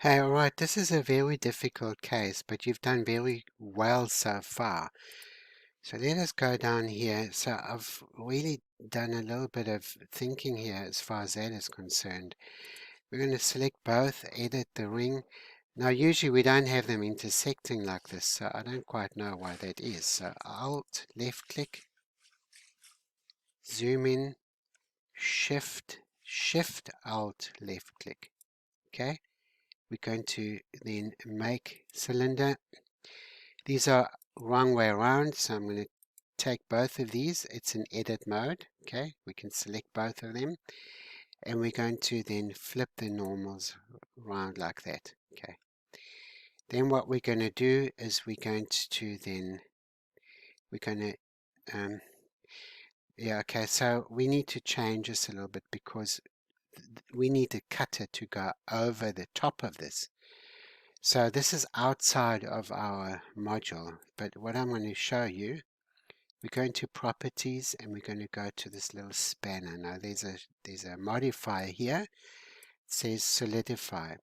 Hey, all right, this is a very difficult case, but you've done very well so far. So let us go down here. So I've really done a little bit of thinking here as far as that is concerned. We're going to select both, edit the ring. Now, usually we don't have them intersecting like this, so I don't quite know why that is. So Alt, left click, zoom in, Shift, Alt, left click. Okay, we're going to then make cylinder. These are wrong way around, so I'm going to take both of these. It's in edit mode. Okay, we can select both of them, and we're going to then flip the normals around like that. Okay, then what we're going to do is we're going to yeah, okay, so we need to change this a little bit because we need a cutter to go over the top of this. So this is outside of our module, but what I'm going to show you, we're going to properties and we're going to go to this little spanner. Now there's a modifier here. It says solidify.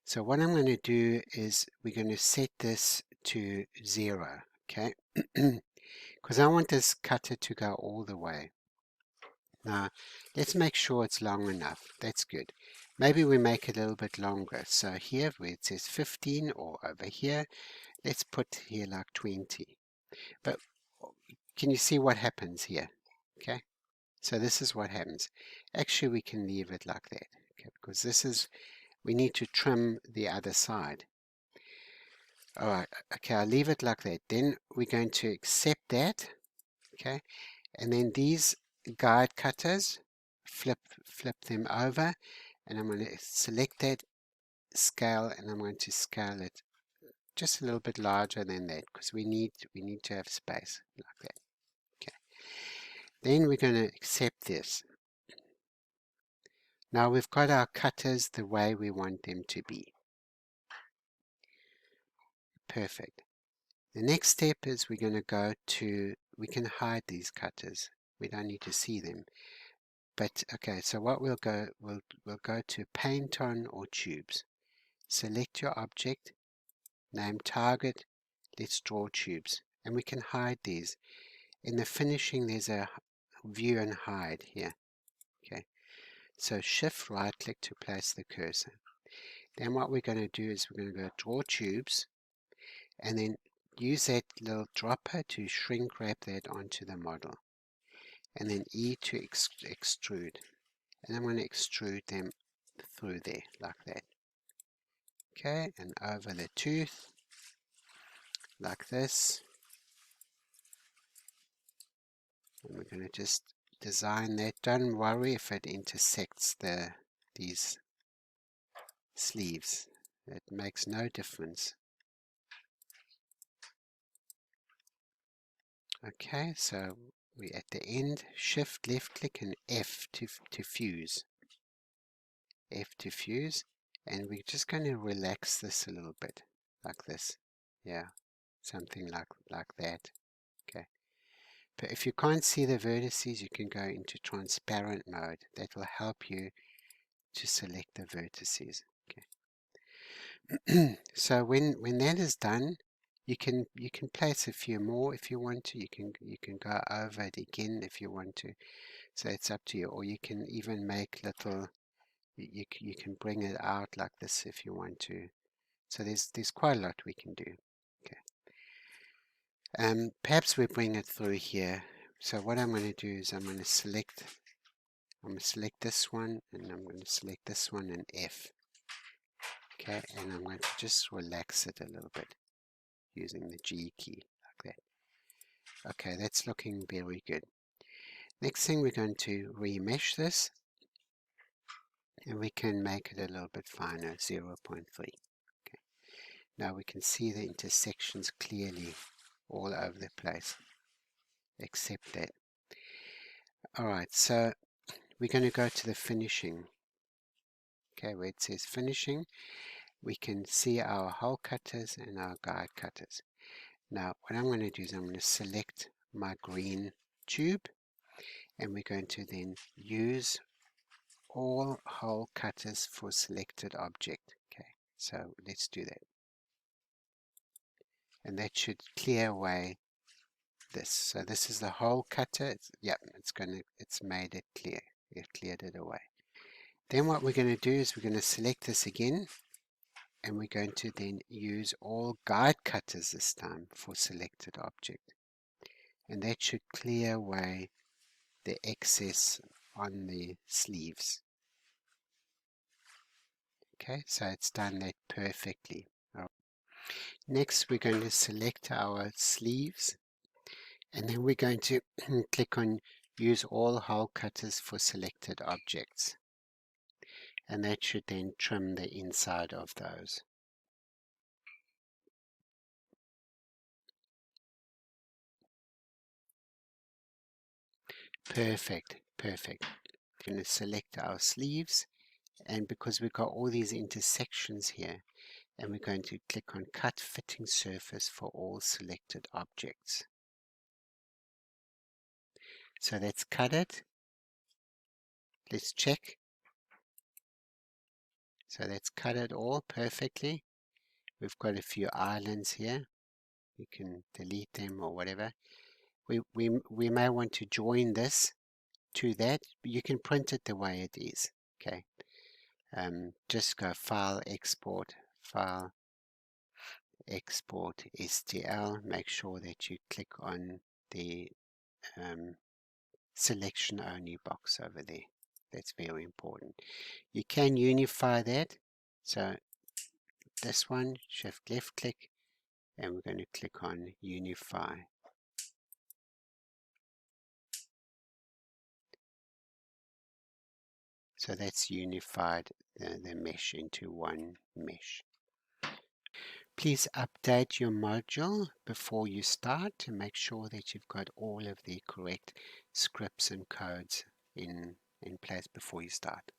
So what I'm going to do is we're going to set this to 0, okay? Because I want this cutter to go all the way. Now let's make sure it's long enough. That's good. Maybe we make it a little bit longer. So here where it says 15, or over here, let's put here like 20. But can you see what happens here? Okay, so this is what happens. Actually, we can leave it like that, okay, because this is, we need to trim the other side. All right, okay, I'll leave it like that. Then we're going to accept that, okay, and then these guide cutters, flip them over, and I'm going to select that scale, and I'm going to scale it just a little bit larger than that because we need to have space like that. Okay. Then we're going to accept this. Now we've got our cutters the way we want them to be. Perfect. The next step is we're going to go to, we can hide these cutters. We don't need to see them. But okay, so what we'll go to paint on or tubes. Select your object, name target, let's draw tubes. And we can hide these. In the finishing there's a view and hide here. Okay. So shift right click to place the cursor. Then what we're going to do is we're going to go draw tubes and then use that little dropper to shrink wrap that onto the model. And then E to extrude. And I'm going to extrude them through there like that. Okay, and over the tooth like this. And we're going to just design that. Don't worry if it intersects these sleeves. It makes no difference. Okay, so we at the end, shift left click and F to fuse. F to fuse, and we're just going to relax this a little bit, like this. Yeah, something like that. Okay. But if you can't see the vertices, you can go into transparent mode. That will help you to select the vertices. Okay. So when that is done, you can place a few more if you want to. You can go over it again if you want to. So it's up to you. Or you can even make little. You can bring it out like this if you want to. So there's quite a lot we can do. Okay. Perhaps we bring it through here. So what I'm going to do is I'm going to select this one, and I'm going to select this one and F. Okay, and I'm going to just relax it a little bit using the G key like that. Okay, that's looking very good. Next thing, we're going to remesh this, and we can make it a little bit finer, 0.3. Okay. Now we can see the intersections clearly all over the place. Accept that. Alright, so we're going to go to the finishing. Okay, where it says finishing, we can see our hole cutters and our guide cutters. Now what I'm going to do is I'm going to select my green tube, and we're going to then use all hole cutters for selected object. Okay, So let's do that. And that should clear away this. So this is the whole cutter. It's made it clear. It cleared it away. Then what we're going to do is we're going to select this again, and we're going to then use all guide cutters this time for selected object. And that should clear away the excess on the sleeves. Okay, so it's done that perfectly. Next, we're going to select our sleeves, and then we're going to click on use all hole cutters for selected objects. And that should then trim the inside of those. Perfect, perfect. We're going to select our sleeves, and because we've got all these intersections here, and we're going to click on cut fitting surface for all selected objects. So that's cut it. Let's check. So that's cut it all perfectly. We've got a few islands here. You can delete them or whatever. We may want to join this to that. You can print it the way it is. Okay. Just go File, Export, File, Export, STL. Make sure that you click on the selection only box over there. That's very important. You can unify that. So this one, shift left click, and we're going to click on unify. So that's unified the mesh into one mesh. Please update your module before you start to make sure that you've got all of the correct scripts and codes in place before you start.